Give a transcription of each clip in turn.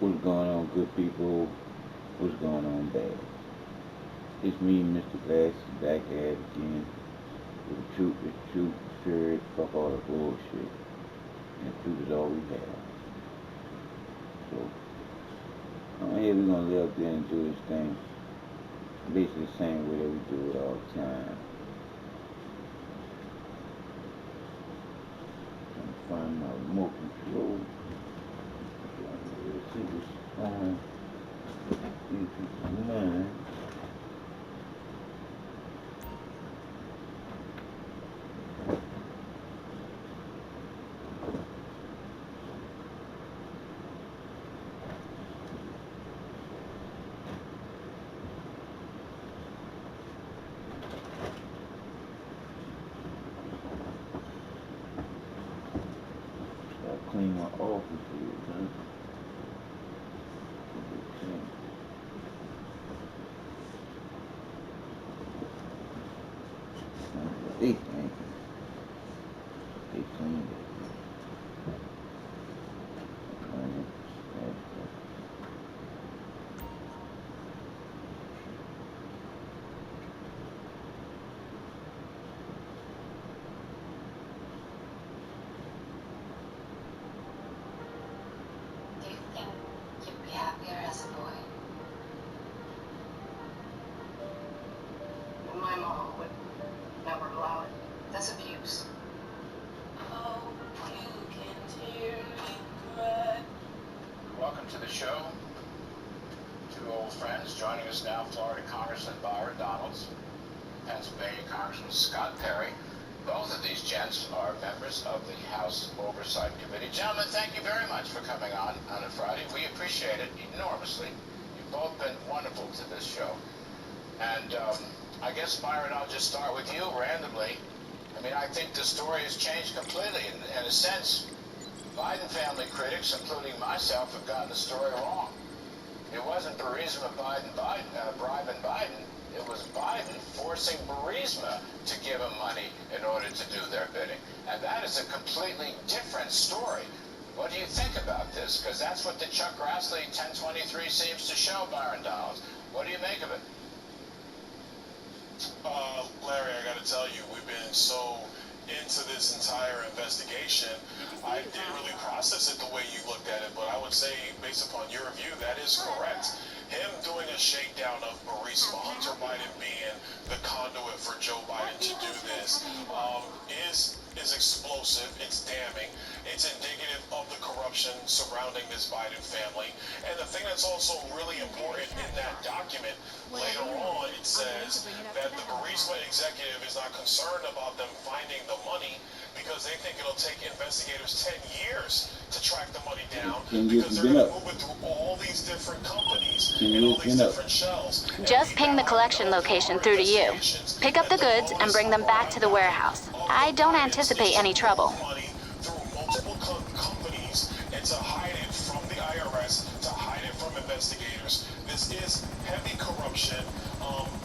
What's going on, good people? What's going on, bad? It's me, Mr. Glass, back at it again with the truth is truth, shirt, fuck all the bullshit. And the truth is all we have. So, on here we're gonna live there and do this thing basically the same way that we do it all the time. Trying to find my remote control. Let's see what's on these people's mind. Start cleaning my office here, huh? They think they clean it. Do you think you'd be happier as a boy? My mom would never allow it. That's abuse. Oh, you can hear me cry. Welcome to the show. Two old friends joining us now, Florida Congressman Byron Donalds, Pennsylvania Congressman Scott Perry. Both of these gents are members of the House Oversight Committee. Gentlemen, thank you very much for coming on a Friday. We appreciate it enormously. You've both been wonderful to this show. And I guess, Byron, I'll just start with you randomly. I mean, I think the story has changed completely. In a sense, Biden family critics, including myself, have gotten the story wrong. It wasn't Burisma bribing Biden. It was Biden forcing Burisma to give him money in order to do their bidding. And that is a completely different story. What do you think about this? Because that's what the Chuck Grassley 1023 seems to show, Byron Donalds. What do you make of it? Larry, I got to tell you, we've been so into this entire investigation. I didn't really process it the way you looked at it, but I would say, based upon your review, that is correct. Him doing a shakedown of Burisma, Hunter Biden being the conduit for Joe Biden to do this, is explosive. It's damning. It's indicative of the corruption surrounding this Biden family. And the thing that's also really important in that document, later on, it says that the Burisma executive is not concerned about them finding the money because they think it'll take investigators 10 years to track the money down because they're going to move it through all these different companies and all these different shells. Just ping the collection location through to you. Pick up the goods and bring them back to the warehouse. I don't anticipate any trouble. Money through multiple companies and to hide it from the IRS, to hide it from investigators. This is heavy corruption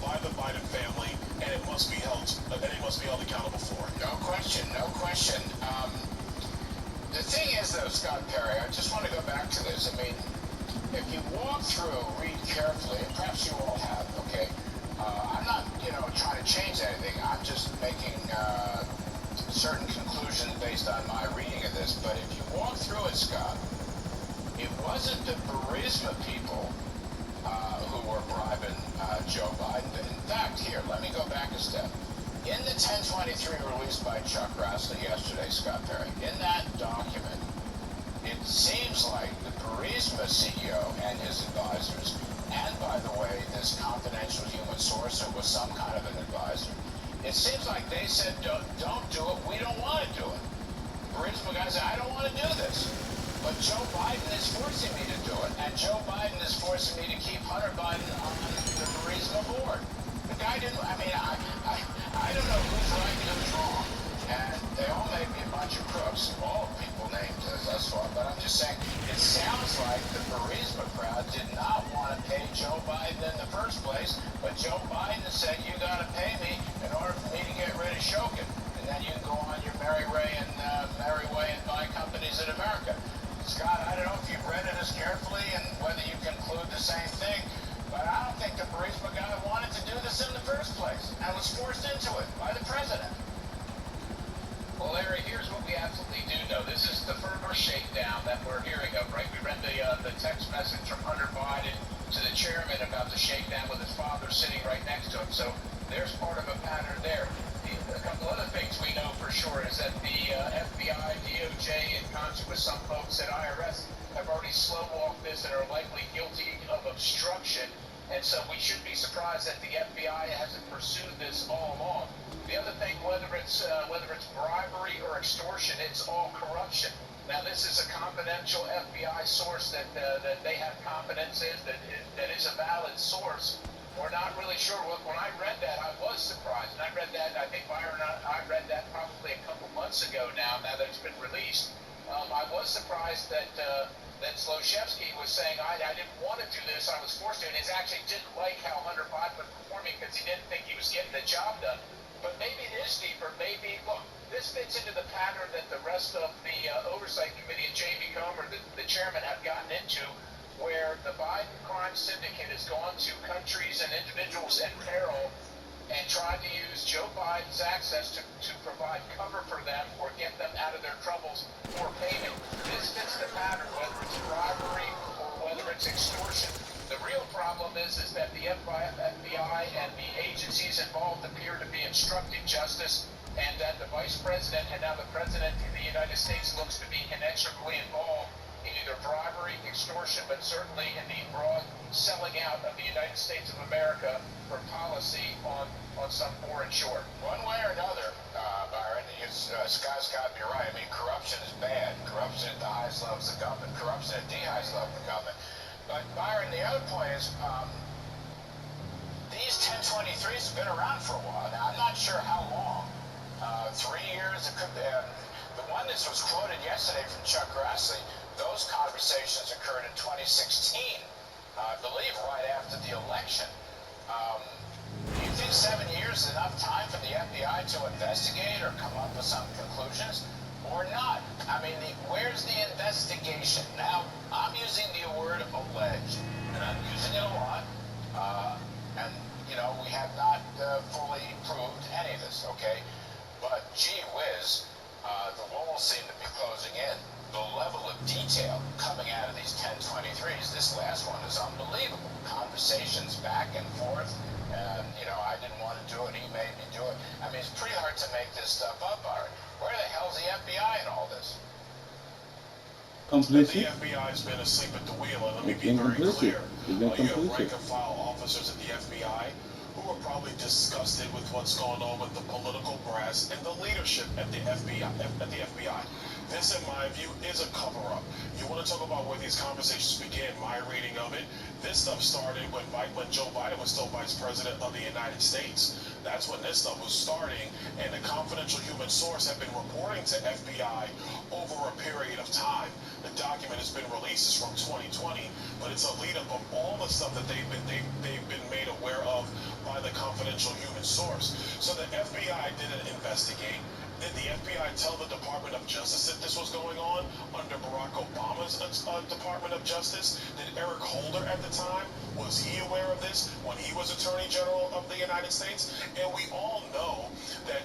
by the Biden family, and it must be held accountable for. No question, no question. The thing is, though, Scott Perry, I just want to go back to this. I mean, if you walk through, read carefully, and perhaps you all have, okay? I'm not, trying to change anything. I'm just making certain conclusions based on my reading of this. But if you walk through it, Scott, it wasn't the Burisma people who were bribing Joe Biden. In fact, here, let me go back a step. In the 1023 released by Chuck Grassley yesterday, Scott Perry, in that document, it seems like the Burisma CEO and his advisors, and by the way, this confidential human source who was some kind of an advisor, it seems like they said, don't do it, we don't want to do it. Burisma guy said, I don't want to do this. But Joe Biden is forcing me to do it, and Joe Biden is forcing me to keep Hunter Biden on the Burisma board. The guy didn't, I don't know who's right and who's wrong, and they all may be a bunch of crooks, all people named thus far, but I'm just saying, it sounds like the Burisma crowd did not want to pay Joe Biden in the first place, but Joe Biden said, you got to pay me in order for me to get rid of Shokin, and then you can go on your merry way and buy companies in America. Scott, I don't know if you've read it as carefully and text message from Hunter Biden to the chairman about the shakedown with his father sitting right next to him. So there's part of a pattern there. A couple other things we know for sure is that the FBI, DOJ, in concert with some folks at IRS, have already slow-walked this and are likely guilty of obstruction. And so we shouldn't be surprised that the FBI hasn't pursued this all along. The other thing, whether it's bribery or extortion, it's all corruption. Now, this is a confidential FBI source that they have confidence in, that is a valid source. We're not really sure. When I read that, I was surprised. And I read that, I think Byron, I read that probably a couple months ago now that it's been released. I was surprised that Zlochevsky was saying, I didn't want to do this, I was forced to, and he actually didn't like how Hunter Biden was performing because he didn't think he was getting the job done. But maybe it is deeper. Maybe, look, this fits into the pattern that the rest of the Oversight Committee and Jamie Comer, the chairman, have gotten into, where the Biden crime syndicate has gone to countries and individuals in peril and tried to use Joe Biden's access to provide cover for them or get them out of their troubles for payment. This fits the pattern, whether it's bribery or whether it's extortion. The real problem is that the FBI and the agencies involved appear to be obstructing justice, and that the vice president and now the president of the United States looks to be inextricably involved in either bribery, extortion, but certainly in the broad selling out of the United States of America for policy on some foreign shore. One way or another, Byron, Scott's got to be right. I mean, corruption is bad. Corruption at the highest levels of government. Corruption at the highest level of government. But, Byron, the other point is, these 1023s have been around for a while. Now, I'm not sure how long. 3 years, it could be. The one that was quoted yesterday from Chuck Grassley, those conversations occurred in 2016, I believe right after the election. Do you think 7 years is enough time for the FBI to investigate or come up with some conclusions, or not? I mean, where's the investigation? Now, I'm using the word alleged, and I'm using it a lot, and, you know, we have not fully proved any of this, okay? But, gee whiz, the walls seem to be closing in. The level of detail coming out of these 1023s, this last one is unbelievable. Conversations back and forth, and, you know, I didn't want to do it, he made me do it. I mean, it's pretty hard to make this stuff up, Art. Where the hell's the FBI in all this? Complicit. The FBI has been asleep at the wheel, and let me be very clear. You have rank-and-file officers at the FBI who are probably disgusted with what's going on with the political brass and the leadership at the FBI. This, in my view, is a cover-up. You want to talk about where these conversations began, my reading of it, this stuff started when Joe Biden was still Vice President of the United States. That's when this stuff was starting, and the confidential human source had been reporting to FBI over a period of time. The document has been released, it's from 2020, but it's a lead-up of all the stuff that they've been made aware of by the confidential human source. So the FBI didn't investigate. Did the FBI tell the Department of Justice that this was going on under Barack Obama's Department of Justice? Did Eric Holder at the time, was he aware of this when he was Attorney General of the United States? And we all know that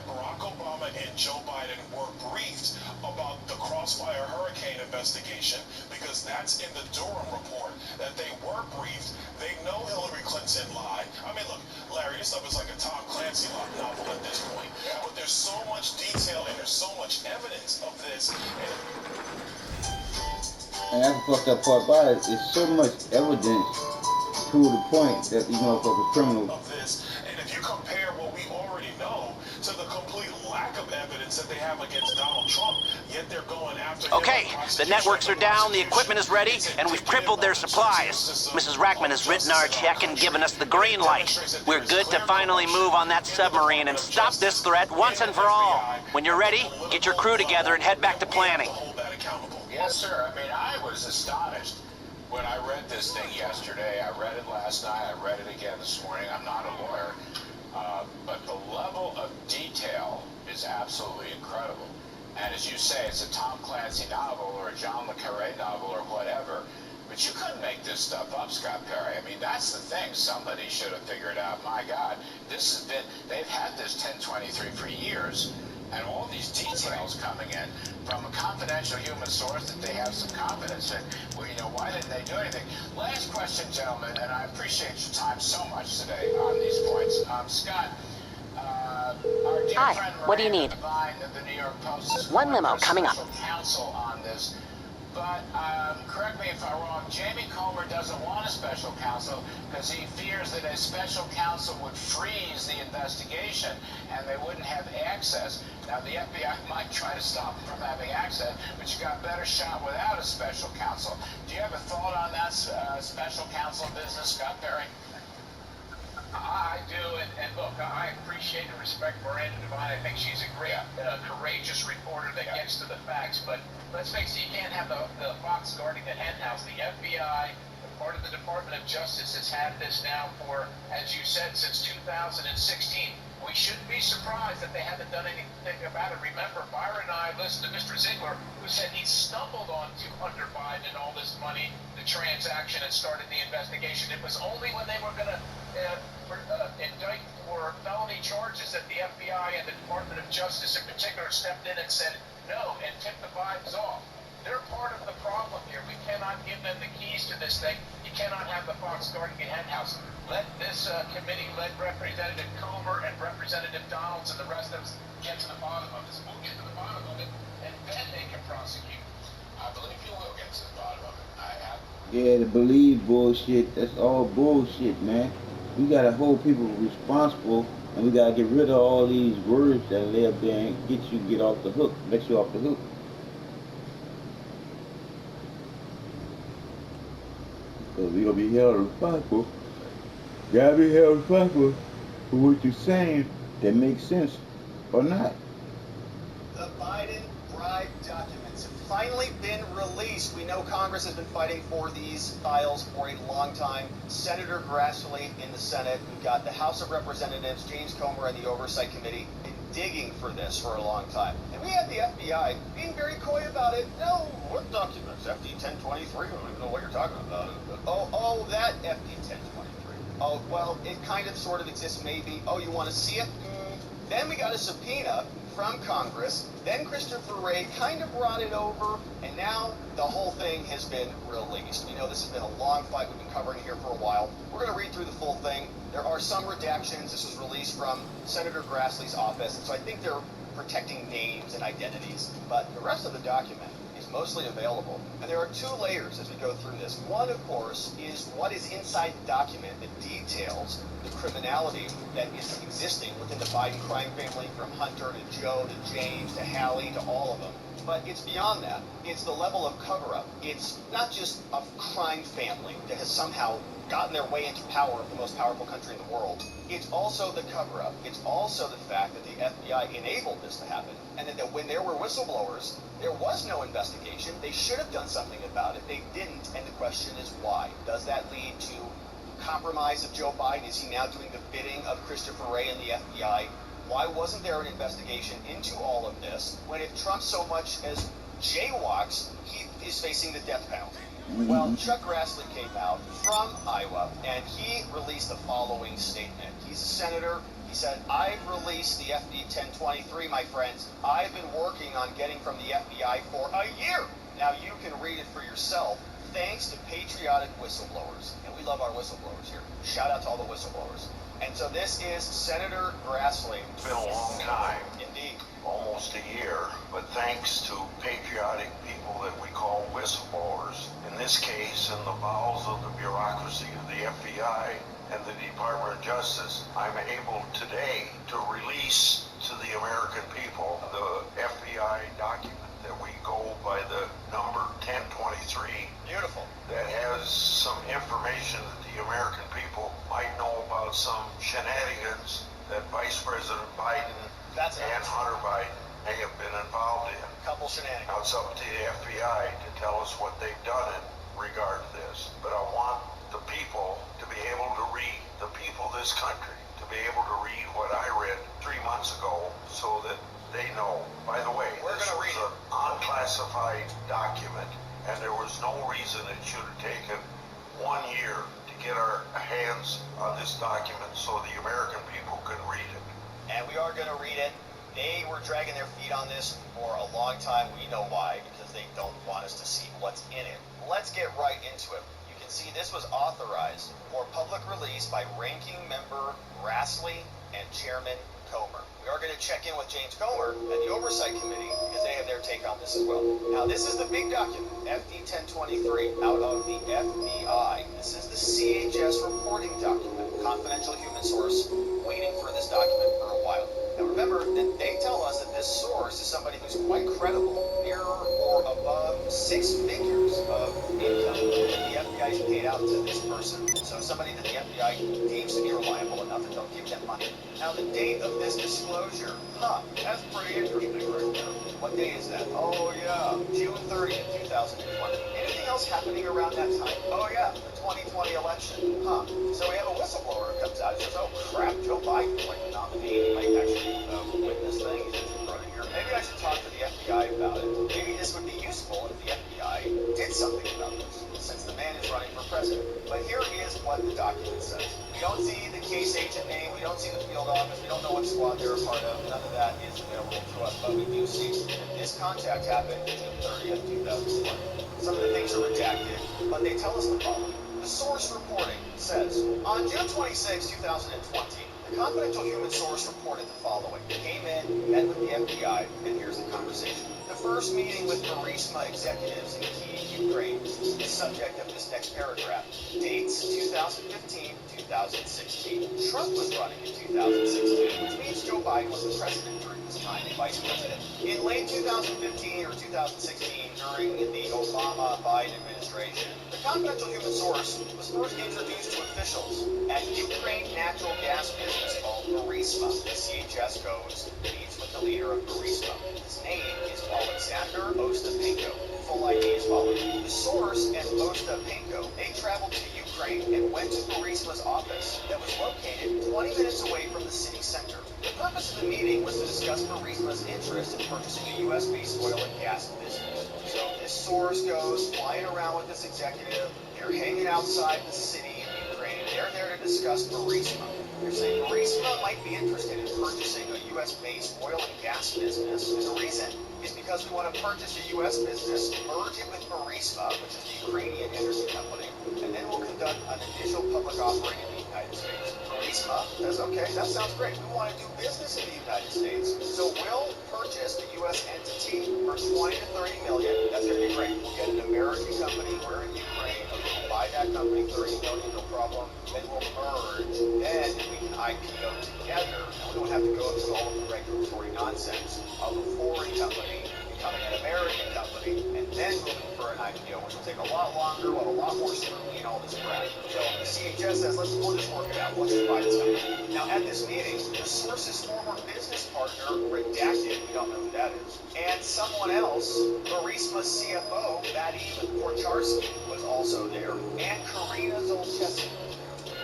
Barack Obama and Joe Biden were briefed about the Crossfire Hurricane investigation, because that's in the Durham report, that they were briefed. They know Hillary Clinton lied. I mean, look, Larry, this stuff is like a Tom Clancy novel at this point. But there's so much detail and there's so much evidence of this. And that's the fucked up part about it. It's so much evidence to the point that these motherfuckers criminals. Of this, and if you compare what we already know to the complete lack of evidence that they have against Donald Trump, yet they're going after him. Okay, the networks are down, the equipment is ready, and we've crippled their supplies. Mrs. Rackman has written our check and given us the green light. We're good to finally move on that submarine and stop this threat once and for all. When you're ready, get your crew together and head back to planning. Yes, sir. I mean, I was astonished when I read this thing yesterday. I read it last night. I read it again this morning. I'm not a lawyer. But the level of detail is absolutely incredible. And as you say, it's a Tom Clancy novel or a John le Carré novel or whatever. But you couldn't make this stuff up, Scott Perry. I mean, that's the thing. Somebody should have figured out, my God, this has been, they've had this 1023 for years. And all these details coming in from a confidential human source that they have some confidence in. Well, you know, didn't they do anything? Last question, gentlemen, and I appreciate your time so much today on these points. Scott, our dear Hi, friend what do you Miranda need? Devine of the New York Post is One calling limo for coming up. special counsel on this. But correct me if I'm wrong, Jamie Comer doesn't want a special counsel because he fears that a special counsel would freeze the investigation and they wouldn't have access. Now, the FBI might try to stop them from having access, but you got a better shot without a special counsel. Do you have a thought on that special counsel business, Scott Perry? I do, and look, I appreciate and respect Miranda Devine. I think she's a great, courageous reporter that gets to the facts. But let's face it, you can't have the fox guarding the hen house. The FBI, part of the Department of Justice, has had this now for, as you said, since 2016. We shouldn't be surprised that they haven't done anything about it. Remember, Byron and I listened to Mr. Ziegler, who said he stumbled onto Hunter Biden and all this money, the transaction, and started the investigation. It was only when they were going to indict for felony charges that the FBI and the Department of Justice in particular stepped in and said no and tipped the vibes off. They're part of the problem here. We cannot give them the keys to this thing. You cannot have the fox guarding the hen house. Let this committee, led Representative Comer and Representative Donalds and the rest of us get to the bottom of this. We'll get to the bottom of it, and then they can prosecute. I believe you will get to the bottom of it. Yeah, the believe bullshit, that's all bullshit, man. We gotta hold people responsible, and we gotta get rid of all these words that lay up there and get off the hook, let you off the hook. Because we gonna be held responsible. You gotta be held responsible for what you're saying that makes sense or not. The Biden bribe documents have finally been released. We know Congress has been fighting for these files for a long time. Senator Grassley in the Senate, we've got the House of Representatives, James Comer and the Oversight Committee, been digging for this for a long time. And we had the FBI being very coy about it. No, what documents? FD 1023? I don't even know what you're talking about. Oh, that FD 1023. Oh, well, it kind of sort of exists maybe. Oh, you want to see it? Then we got a subpoena from Congress. Then Christopher Wray kind of brought it over, and now the whole thing has been released. You know, this has been a long fight. We've been covering it here for a while. We're going to read through the full thing. There are some redactions. This was released from Senator Grassley's office, and so I think they're protecting names and identities. But the rest of the document is mostly available. And there are two layers as we go through this. One, of course, is what is inside the document that details the criminality that is existing within the Biden crime family, from Hunter to Joe to James to Hallie to all of them. But it's beyond that. It's the level of cover-up. It's not just a crime family that has somehow gotten their way into power of the most powerful country in the world. It's also the cover-up. It's also the fact that the FBI enabled this to happen, and that when there were whistleblowers, there was no investigation. They should have done something about it. They didn't, and the question is why? Does that lead to compromise of Joe Biden? Is he now doing the bidding of Christopher Wray and the FBI? Why wasn't there an investigation into all of this when if Trump so much as jaywalks, he is facing the death penalty? Well, Chuck Grassley came out from Iowa, and he released the following statement. He's a senator. He said, I've released the FD 1023, my friends. I've been working on getting from the FBI for a year. Now you can read it for yourself. Thanks to patriotic whistleblowers. And we love our whistleblowers here. Shout out to all the whistleblowers. And so this is Senator Grassley. It's been a long time. Indeed. Almost a year, but thanks to patriotic people that we call whistleblowers, in this case, in the bowels of the bureaucracy of the FBI and the Department of Justice, I'm able today to release to the American people the FBI document that we go by the number 1023. Beautiful. That has some information that the American people might know about some shenanigans that Vice President Biden and Hunter Biden may have been involved in. Couple shenanigans. Now it's up to the FBI to tell us what they've done in regard to this. But I want the people to be able to read, the people of this country, to be able to read what I read 3 months ago so that they know. By the way, this was an unclassified document, and there was no reason it should have taken 1 year to get our hands on this document so the American people can read it. And we are going to read it. They were dragging their feet on this for a long time. We know why, because they don't want us to see what's in it. Let's let's get right into it. You can see this was authorized for public release by Ranking Member Grassley and Chairman Comer. We are going to check in with James Comer and the Oversight Committee because they have their take on this as well. Now, this is the big document, FD 1023, out of the FBI. This is the CHS reporting document, confidential human source, waiting for this document for a while. Now, remember that they tell us that this source is somebody who's quite credible, near or above 6 figures of income that the FBI has paid out to this person. So somebody that the FBI deems to be reliable enough that they'll give them money. Now, the date of this disclosure, that's pretty interesting right there. What day is that? Oh, yeah, June 30th, 2020. Anything else happening around that time? Oh, yeah, the 2020 election. So we have a whistleblower who comes out and says, oh, crap, Joe Biden's like the nominee. He might actually witness things in front of here. Maybe I should talk to the FBI about it. Maybe this would be useful if the FBI did something about this, since the man is running for president. But here is what the document says. We don't see the case agent name, we don't see the field office, we don't know what squad they're a part of, none of that is available to us, but we do see that this contact happened June 30th, 2020. Some of the things are redacted, but they tell us the following. The source reporting says, on June 26, 2020, the confidential human source reported the following. Came in, met with the FBI, and here's the conversation. The first meeting with Burisma executives in Kyiv, Ukraine, is the subject of this next paragraph. Dates 2015, 2016. Trump was running in 2016, which means Joe Biden was the president during this time, the vice president. In late 2015 or 2016, during the Obama-Biden administration, the confidential human source was first introduced to officials at Ukraine natural gas business called Burisma. The CHS goes, meets with the leader of Burisma. His name is Alexander Ostapenko. Full ID is following. The source and Ostapenko, they traveled to Ukraine and went to Burisma's office that was located 20 minutes away from the city center. The purpose of the meeting was to discuss Burisma's interest in purchasing a U.S.-based oil and gas business. So this source goes flying around with this executive. They're hanging outside the city in Ukraine. They're there to discuss Burisma. They're saying Burisma might be interested in purchasing a U.S.-based oil and gas business. And the reason is because we want to purchase a U.S. business, merge it with Burisma, which is the Ukrainian energy company, and then we'll conduct an initial public offering in the United States. Burisma says, okay, that sounds great. We want to do business in the United States, so we'll purchase the U.S. entity for 20 to 30 million. That's going to be great. We'll get an American company. We're in Ukraine. We'll buy that company, 30 million, no problem. Then we'll merge. Then we can IPO together, and we don't have to go through all of the regulatory nonsense of a foreign company becoming an American company, and then moving for an IPO, which will take a lot longer, we'll have a lot more scrutiny and all this crap. So the CHS says, we'll just work it out. We'll just buy this company. Now, at this meeting, the source's former business partner, redacted, we don't know who that is, and someone else, Burisma's CFO, Vadim Korcharski, was also there, and Karina Zolchevsky,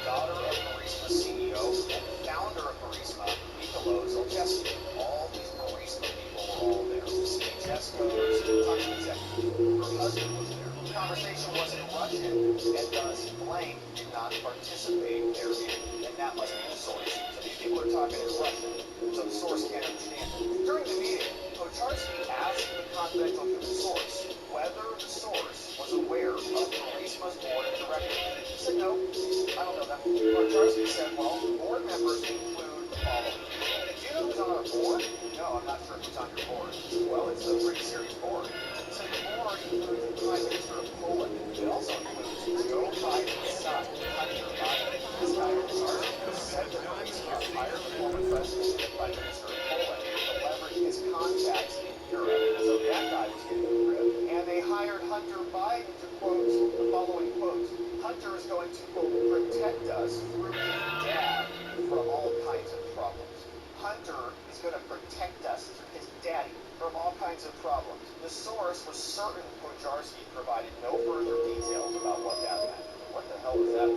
daughter of Burisma's CEO and founder of Burisma, Mikhailo Zolchevsky. All these Burisma people were all there. CHS goes, touch executive. Her husband was there. The conversation was in Russian, and thus Blank did not participate therein, and that must be the source. So these people are talking in Russian, so the source can't understand it. During the meeting, Korcharski asked the confidential human source whether the source was aware of Burisma's board of directors. He said, no, I don't know that. Korcharski said, well, the board members include the following. Do you know who's on our board? No, I'm not sure who's on your board. Well, it's a pretty serious board. He said the board includes the Prime Minister of Poland. It also includes Joe Biden's son, Hunter Biden. This guy, Korcharski, said that Burisma hired the former president and Prime Minister of Poland to leverage his contacts in Europe. So that guy was getting the grip. And they hired Hunter Biden to quote the following quotes. Hunter is going to, quote, protect us through his dad from all kinds of problems. Hunter is going to protect us through his daddy from all kinds of problems. The source was certain Korcharski provided no further details about what that meant. What the hell was that?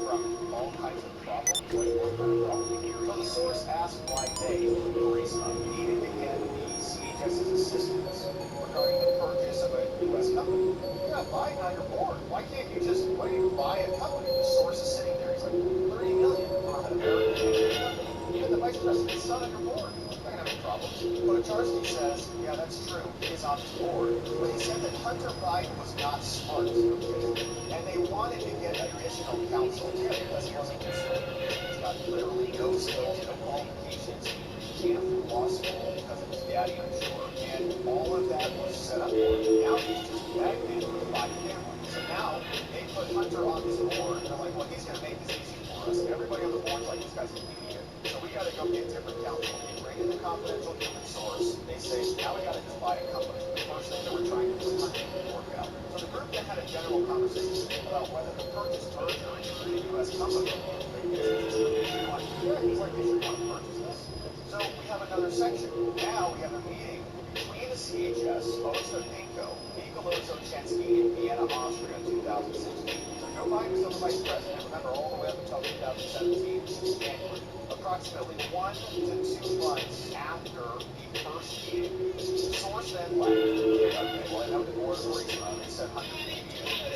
From all kinds of problems? What kind of problem? So the source asked why they, Burisma, needed to get the CHS's assistance regarding the purchase of a U.S. company. You're not buying on your board. Why can't you just, why don't you buy a company? The source is sitting there. He's like, 30 million on an American company. Even the vice president's son on your board. You're not going to no problems. Wojciechowski says, yeah, that's true. He is on his board. But he said that Hunter Biden was not smart, okay? And they wanted to get additional counsel because he wasn't considered. He's got literally no skills, no qualifications. He can't afford law school because of his daddy, I'm sure. And all of that was set up for him. Now he's just bagman for the Biden family. So now they put Hunter on this board. They're like, well, he's going to make this easy for us. Everybody on the board's like, this guy's an idiot. So we got to go get different counsel. They bring in the confidential human source. They say, now we got to just buy a company. The first thing that we're trying to do is Hunter to work out. So the group then had a general conversation about whether to purchase merger into a U.S. company. He's like, they should want to purchase this. So we have another section. Now we have a meeting between the CHS, Osta Pinko, Nikolai Zolchensky in Vienna, Austria in 2016. So Joe Biden was still the vice president, remember, all the way up until 2017, January. Approximately 1 to 2 months after the first meeting, the source then left. Okay, well, I know the board of Burisma, they said 100 media.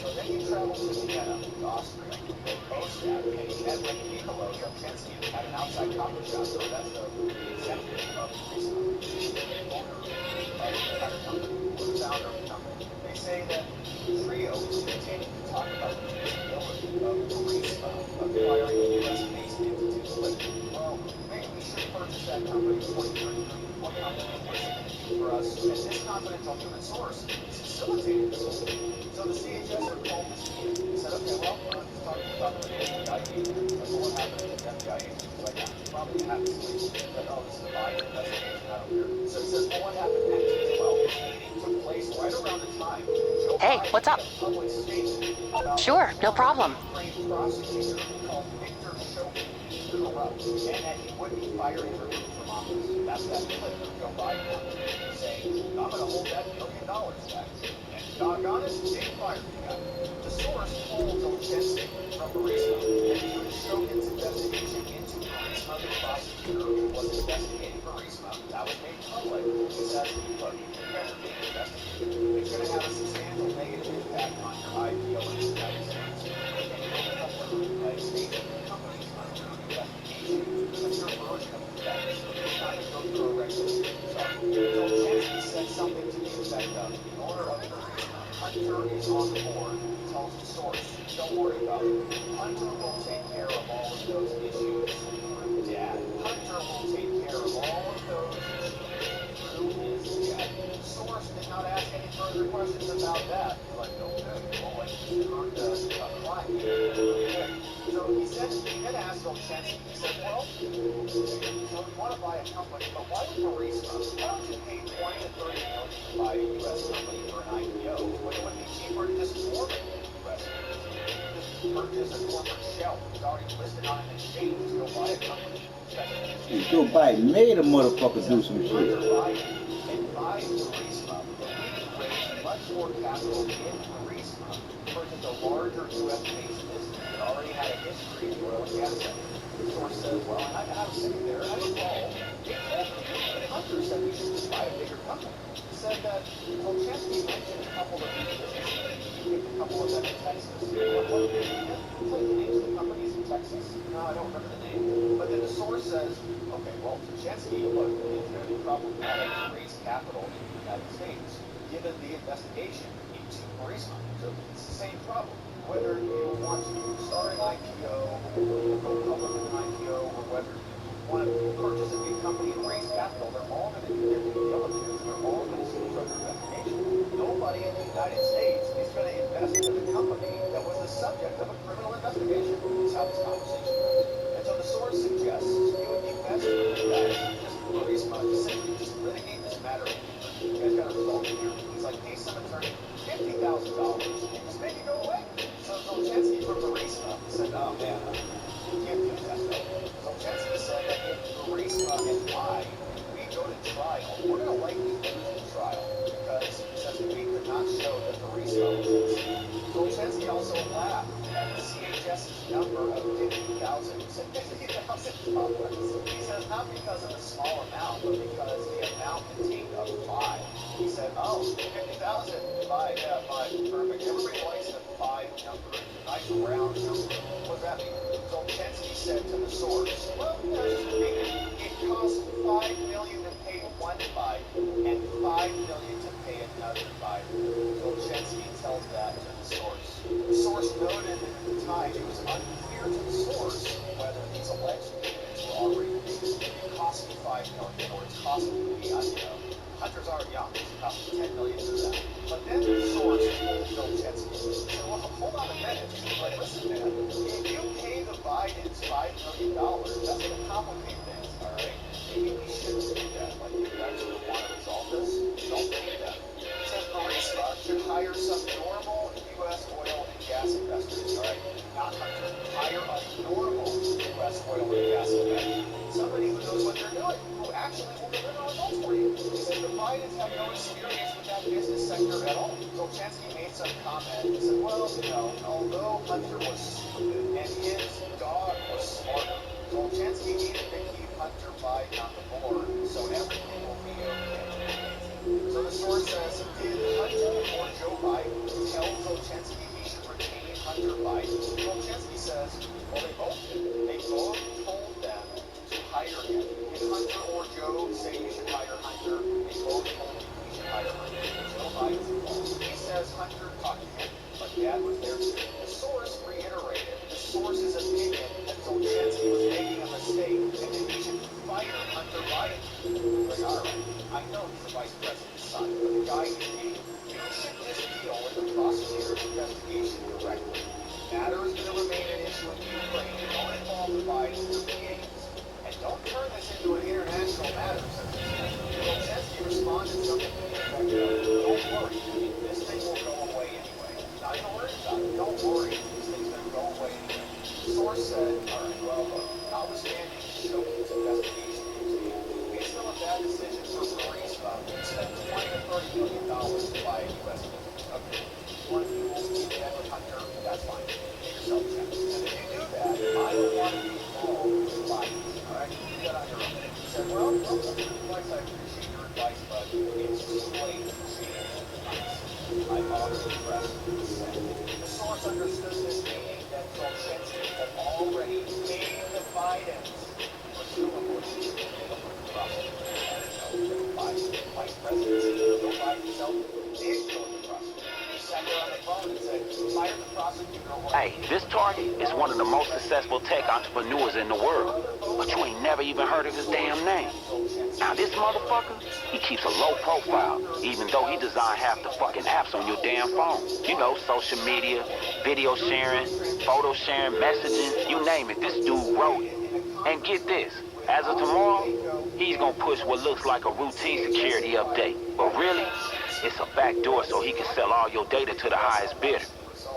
So then he traveled to Vienna, Austria, Ostap, and he met with Nikolai Zolchensky at an outside coffee shop. So that's the executive of Burisma, owner of the entire company, the founder of the company. They say that the trio continued to talk about the feasibility of Burisma acquiring a U.S.-based entity. Like, well, maybe we should purchase that company for $20 million. What company was it going to do for us? And this confidential human source is facilitating this whole thing. So the CHS are called this meeting. He said, okay, well, let's talk about the FBI agent. That's what happened to the FBI agent. Like, probably happens that, oh, this is a Biden investigation. I don't care. So he says, well, what happened next? He said, well, this meeting took place right around the time Joe Hey, Biden what's up? made a public statement about Sure, no problem. a prosecutor called Victor Shokin to corrupt, and that he would be fired and removed from office. That's that clip of Joe Biden saying, I'm going to hold that $1 million back. And doggone it, they fired the guy. The source told Zolchensky from Burisma that due to Shokin's investigation into Burisma, the prosecutor who was investigating Burisma, that was made public. He says, look, you guys are being investigated. It's going to have a substantial negative impact on your IPO in the United States. And you don't have to United States companies under investigation because your version of the facts is trying to go through a regulatory. So Zolchensky said something to the effect of, the owner of Burisma, Hunter is on the board. He tells the source, don't worry about it. Hunter will take care of all of those issues through dad. Hunter will take care of all of those issues through his dad. The source did not ask any further questions about that. Like, okay, well, like, you heard a client. Okay. So he said, he then asked Zolchensky, he said, well, so you want to buy a company, but why would Burisma? Why don't you pay $20 to $30 million to buy a U.S. company for an IPO? When it would be cheaper to just form a U.S. Just purchase a corporate shell that's already listed on an exchange to go buy a company. And Joe Biden made a motherfucker do some shit. Hunter Biden advised Burisma that we can raise much more capital in Burisma versus a larger U.S.-based business that already had a history in the oil and gas sector. The source says, well, and I was sitting there, and I recall, Hunter said we should just buy a bigger company. He said that Zolchensky mentioned a couple of these businesses. He picked a couple of them in Texas. What did he play the names of the companies in Texas? No, I don't remember the name. But then the source says, okay, well, Zolchensky, look, it's going to be problematic to raise capital in the United States, given the investigation into Burisma. So it's the same problem. Whether you want to start an IPO, or go public with an IPO, or whether you want to purchase a big company and raise capital, they're all going to do their due diligence. They're all going to see each other's investigation. Nobody in the United States is going to invest in a company that was the subject of a criminal investigation. That's how this conversation goes. And so the source suggests it would be best for you guys to just Burisma to simply just litigate this matter. You guys got a result here. He's like, pay some attorney $50,000 and just make it go away. So Zolchensky from Burisma said, oh man, you can't do that though. Zolchensky said that if Burisma and I, we go to trial, we're going to likely lose the trial because he says that we could not show that Burisma was innocent. Zolchensky also laughed at the CHS's number of 50,000. He said 50,000 dollars. He says not because of the small amount, but because the amount contained a 5. He said, oh, 50,000, 5, yeah, 5, perfect. Everybody likes the 5 number, nice round number. What does that mean? Zolchensky said to the source, well, you know, just make it It costs $5 million to pay one Biden and $5 million to pay another Biden. Golczynski tells that to the source. The source noted that at the time it was unclear to the source whether these alleged payments were already made. It cost me $5 million, or it's costing me, Hunter's already young. It's costing $10 million for that. But then the source told Golczynski, said, well, hold on a minute. Like, listen, man, if you pay the Bidens $5 million, that's going to complicate things, all right? Maybe we shouldn't do that. Like, if you actually want to resolve this, don't pay them. It says Burisma should hire some normal U.S. oil and gas investors, all right? Not Hunter. Hire a normal U.S. oil and gas investor. Somebody who knows what they're doing, who actually will deliver results for you. He said the Bidens have no experience with that business sector at all. Golczynski made some comment. He said, well, although Hunter was stupid and his dog was smarter, Golczynski needed to keep Hunter Biden on the board, so everything will be okay. So the source says, did Hunter or Joe Biden tell Golczynski he should retain Hunter Biden? Golczynski says, well, they both did. They both told them to hire him. Did Hunter or Joe say you should hire Hunter? They both told him you should hire Hunter. Joe Biden's involved. He says Hunter talked to him, but Dad was there too. The source reiterated the source's opinion that Golczynski was making a mistake and that he should fire Hunter Biden. Like, all right, I know he's the vice president's son, but the guy you need, you should just deal with the prosecutor's investigation directly. Matter is going to remain an issue in Ukraine. Don't involve the Bidens or the Yankees. And don't turn this into an international matter. Golczynski responded something to the effect of, don't worry, this thing will go away anyway. Not even worried about it. Don't worry, this thing's going to go away anyway. The source said, all right, well, look, notwithstanding Shokin's investigation, based on that decision for Burisma, spent $20 to $30 million to buy a U.S. business. Okay, you want to keep that with Hunter, that's fine. Get yourself checked. And if you do that, I don't want to be involved with Biden. All right, you do that on your own. He said, well, Flex, I appreciate your advice, but it's too late to change the advice. I've already expressed consent. The source understood this meaning that Golczynski had already paid the Bidens, presumably the prosecutor. Vice President Joe Biden himself did go to the prosecutor. He sat there on the phone and said, fire the prosecutor. Hey, this target is one of the most successful tech entrepreneurs in the world, but you ain't never even heard of his damn name. Now this motherfucker, he keeps a low profile, even though he designed half the fucking apps on your damn phone. You know, social media, video sharing, photo sharing, messaging, you name it, this dude wrote it. And get this, as of tomorrow, he's gonna push what looks like a routine security update. But really, it's a backdoor so he can sell all your data to the highest bidder.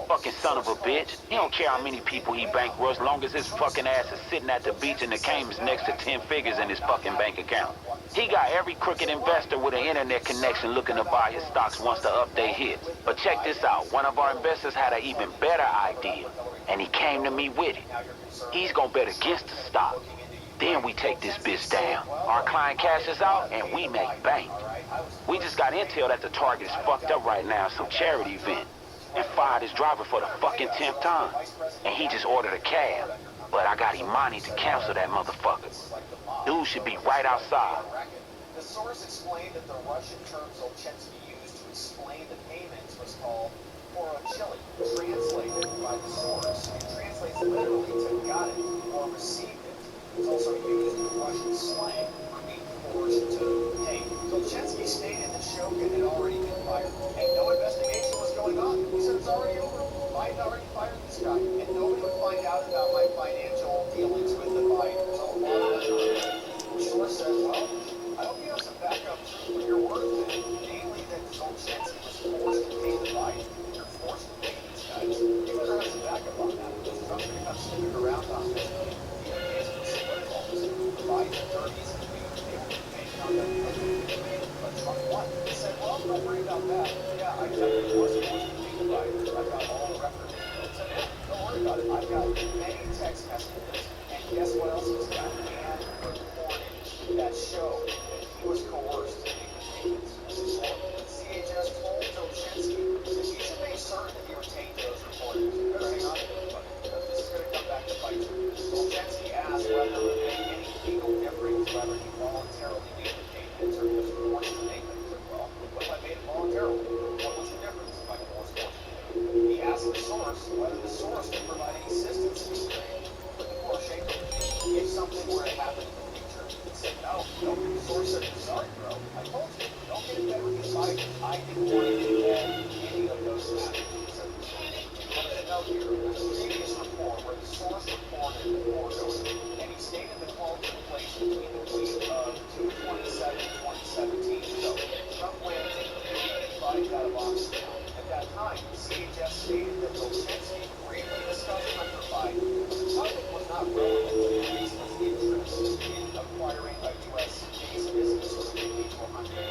Fucking son of a bitch. He don't care how many people he bankrolls, as long as his fucking ass is sitting at the beach and the Caymans next to 10 figures in his fucking bank account. He got every crooked investor with an internet connection looking to buy his stocks once the update hits. But check this out. One of our investors had an even better idea, and he came to me with it. He's gonna bet against the stock. Then we take this bitch down. Our client cashes out, and we make bank. We just got intel that the target is fucked up right now at some charity event, and fired his driver for the fucking 10th time. And he just ordered a cab, but I got Imani to cancel that motherfucker. Dude should be right outside. The source explained that the Russian term Golczynski used to explain the payments was called porochili. Translated by the source, it translates literally to got it or received it. It's also used in Russian slang for being forced to pay. Golczynski stated that Shokin had already been fired, and no investigation was going on. He said it's already over. Biden already fired this guy, and nobody would find out about my financial dealings with the Bidens. The source said, well, I hope you have some backup for your word then, namely that Golczynski was forced to pay the Bidens. You're forced to pay these guys. You better have some backup on that, because Trump's going to come sniffing around on this. The Biden attorneys and they were paying on that. But Trump won. He said, well, don't worry about that. Yeah, I definitely was forced to pay the Biden. I've got all the records. He said, yeah, don't worry about it. I've got many text messages. And guess what else he's got? And recordings that show that he was coerced to make the payments. CHS told Golczynski that he should make certain that he retained those recordings. You better hang on to it, buddy, because this is going to come back to bite you. Golczynski asked whether it would make any legal difference whether whether the source can provide any assistance to Ukraine. But the Poroshenko regime, if something were to happen in the future, he said, no, the source said, sorry, bro, I told you, don't get in bed with these Biden. I didn't want to get involved in any of those matters. So, what to note here, there's a previous report where the source reported the corridors, and he stated the call took place between the week of 2/27 2017. So, Trump went and Biden got a box down. At that time, CHS stated that Zolchensky briefly discussed Hunter Biden. The topic was not relevant to the reason's interest in acquiring a U.S.-based business with a mutual Hunter.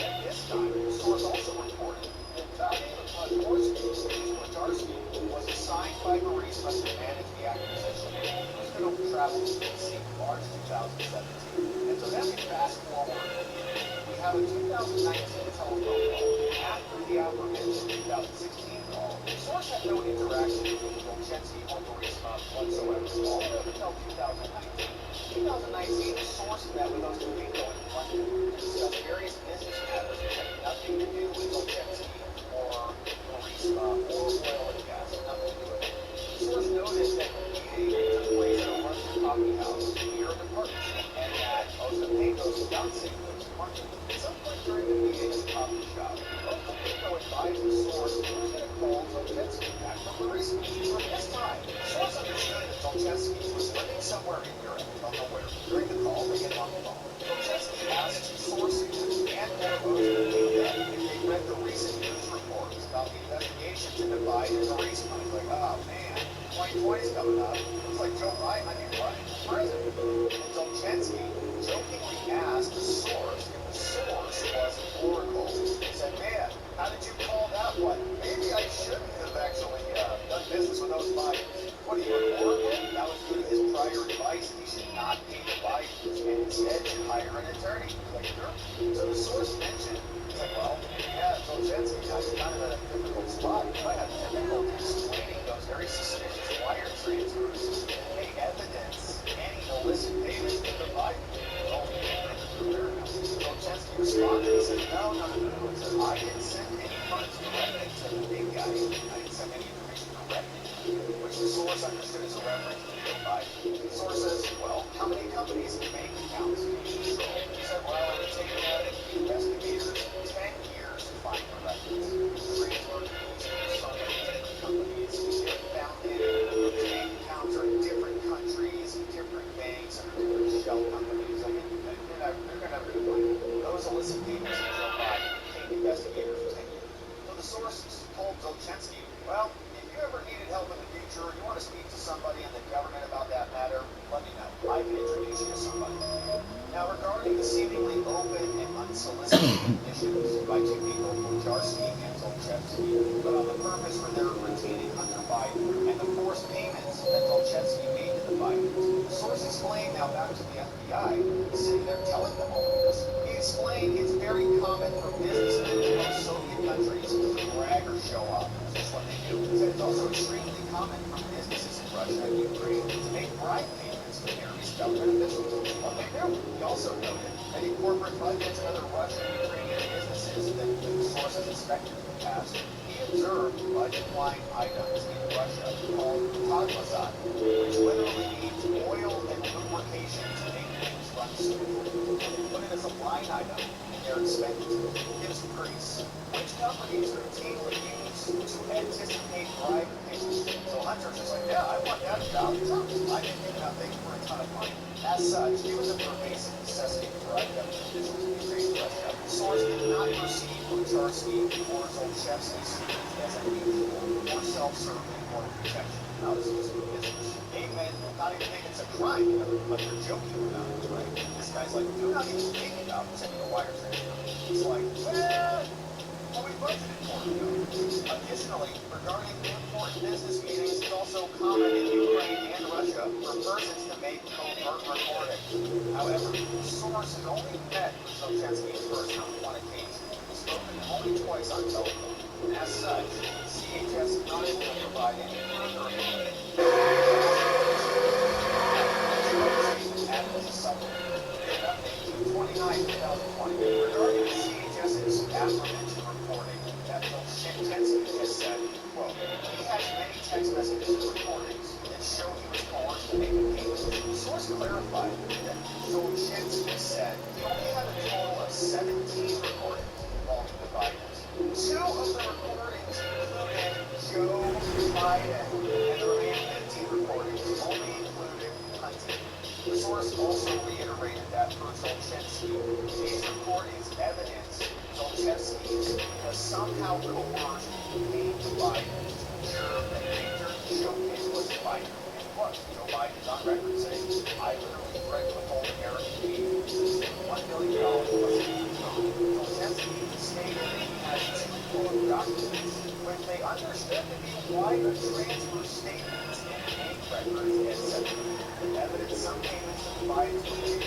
At this time, the source also reported that Wojtarski was assigned by Burisma to manage the acquisition. He was going to travel to D.C. in March 2017. And so then we fast forward. We have a 2019 telephone call after the aforementioned 2016 call. The source had no interaction with Zolchensky or Burisma whatsoever, all the way until 2019. 2019, the source met with those two people in London to discuss various business matters that had nothing to do with Zolchensky or Burisma or oil and gas, nothing to do with it. The source noted that the meeting took place at a Russian coffee house near the partnership, and that Ostapenko's fiancé lives in London. At some point during the meeting at the coffee shop, Ostapenko advised the source that he was going to call Zolchensky back from Burisma. From this time, the source understood that Zolchensky was living somewhere in Europe, don't know where. During the call, they get on the phone. Zolchensky asked sources and or Ostapenko if they read the recent news reports about the investigations into Biden and Burisma. He's like, oh man, 2020 is coming up. It's like Joe Biden, I mean, running for president. And Zolchensky jokingly asked the source if the source was Oracle. He said, man, how did you call that one? Maybe I shouldn't have actually done business with those Bidens. What are you, an Oracle? That was due to his prior advice that he should not pay the Bidens and instead should hire an attorney. Like, sure. So the source mentioned, he's like, well, yeah, Zolchensky has kind of a difficult spot. I have difficulty explaining those very suspicious wire transfers, any evidence, any illicit payments to the Biden. Zolchensky responded and said, no. He said, I didn't send any funds directly to the big guy. I didn't send any information directly to him, which the source understood as a reference to Joe Biden. The source says, well, how many companies and bank accounts do you control? He said, well, it would take investigators 10 years to find the records. Transfer so many different companies get found in. The bank accounts are in different countries, different banks, and different shell companies. I mean, they're going to have to find those illicit payments to Joe Biden take investigators 10 years. So the source told Zolchensky, well, if you ever needed help in the future, or you want to speak to somebody in the government about that matter, let me know. I can introduce you to somebody. Now, regarding the seemingly open and unsolicited admissions by two people, Wojtarski and Zolchensky, but on the purpose for their retaining Hunter Biden and the forced payments that Zolchensky made to the Bidens, the source explained now back to the FBI, sitting there telling them all of this. He explained it's very common for businessmen in post-Soviet countries to brag or show off. That's just what they do. He said it's also extremely common for businesses in Russia and Ukraine to make bribe payments to various government officials. What they do. He also noted that in corporate budgets and other Russian and Ukrainian businesses that the source has inspected in the past, he observed budget line items in Russia called Tagmazat, which literally means oil and lubrication to make things run smoothly. And they put it as a line item in their expenses. Gives Greece, which companies routinely use to anticipate bribe payments. So Hunter's just like, yeah, I want that job. I didn't get nothing for a ton of money. As such, given the pervasive necessity for bribe government officials in Ukraine and Russia, the source did not perceive Wojtarski or Zolchensky's as unusual or self-serving or protection. Now, this is business. They may not even think it's a crime, but they're joking about it, right? This guy's like, do not even think about sending a wire transfer. He's like, well, we budgeted for it. Additionally, regarding important business meetings, it's also common in Ukraine and Russia for persons to make covert recordings. However, the source has only met with Zolchensky in person on one occasion. He's spoken only twice on telephone. And as such, CHS is not able to provide any further information. Added as a supplement. In update to 29/2020, regarding the CHS's aforementioned reporting that Zolchensky has said, quote, he has many text messages citizen recordings that show he was coerced to make a payment. The source clarified that Zolchensky said he only had a total of 17 recordings involving the Bidens. 2 of the recordings included Joe Biden, and the remaining 15 recordings only included Hunter. The source also reiterated that for Zolchensky, these recordings evidence Zolchensky was somehow coerced to pay Biden to ensure that Victor Shokin was fired. And look, Joe Biden is on record saying, I literally threatened to hold American people $1 million plus Zolchensky stated that he had 2 full of documents which they understood to be wire transfer statements and bank records, etc. Evidence some payments to the Bidens were made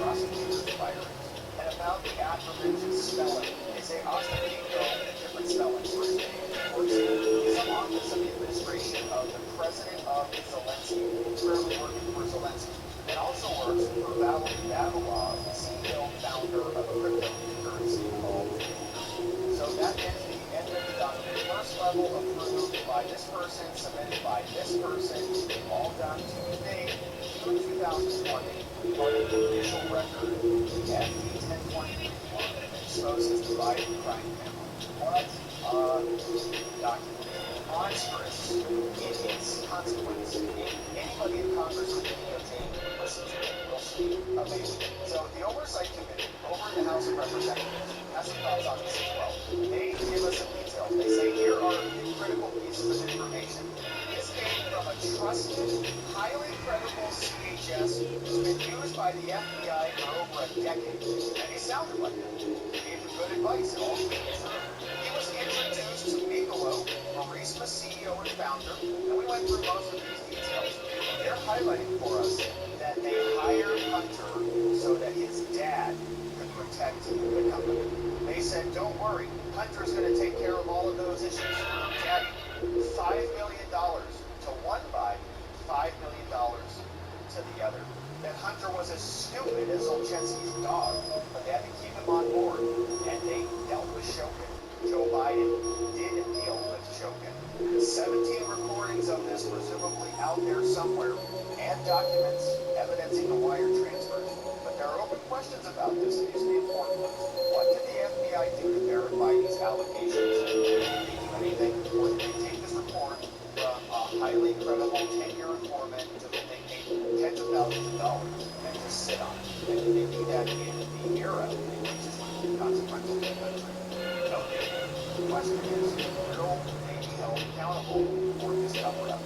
prosecutors firing. And about the aforementioned spelling, they say Ostapenko, a different spelling for his name, works in some office of the administration of the president of Zelensky, currently working for Zelensky, and also works for Valery Babilov, the CEO and founder of a cryptocurrency called Bitcoin. So that ends the end of the document. First level approved by this person, submitted by this person, all done Tuesday, June 2020, part of the official record, the FD-1023 exposes the Biden crime family. What? Document. Monstrous in its consequence. Anybody in Congress with DOJ listen to it will see amazing. So the Oversight Committee over in the House of Representatives has some thoughts on this as well. They give us some details. They say here are a few critical pieces of information. This came from a trusted, highly credible CHS who's been used by the FBI for over a decade. And he sounded like it. He gave good advice and all came true. He was introduced to Mikolo, Burisma CEO and founder, and we went through most of these details. They're highlighting for us that they hired Hunter so that his dad could protect the company. They said, don't worry, Hunter's going to take care of all of those issues. Daddy, $5 million to one Biden, $5 million to the other. That Hunter was as stupid as Zolchensky's dog, but they had to keep him on board, and they dealt with Shokin. Joe Biden did deal with Shokin. The 17 recordings of this presumably out there somewhere, and documents evidencing the wire transfers. But there are open questions about this, and these are the important ones. What did the FBI do to verify these allegations? Did they do anything, or did they take this report from a highly credible 10-year informant to that they paid tens of thousands of dollars and just sit on it? And did they do that in the era in which this would be consequential to the country? No. The question is, will they be held accountable for this cover-up?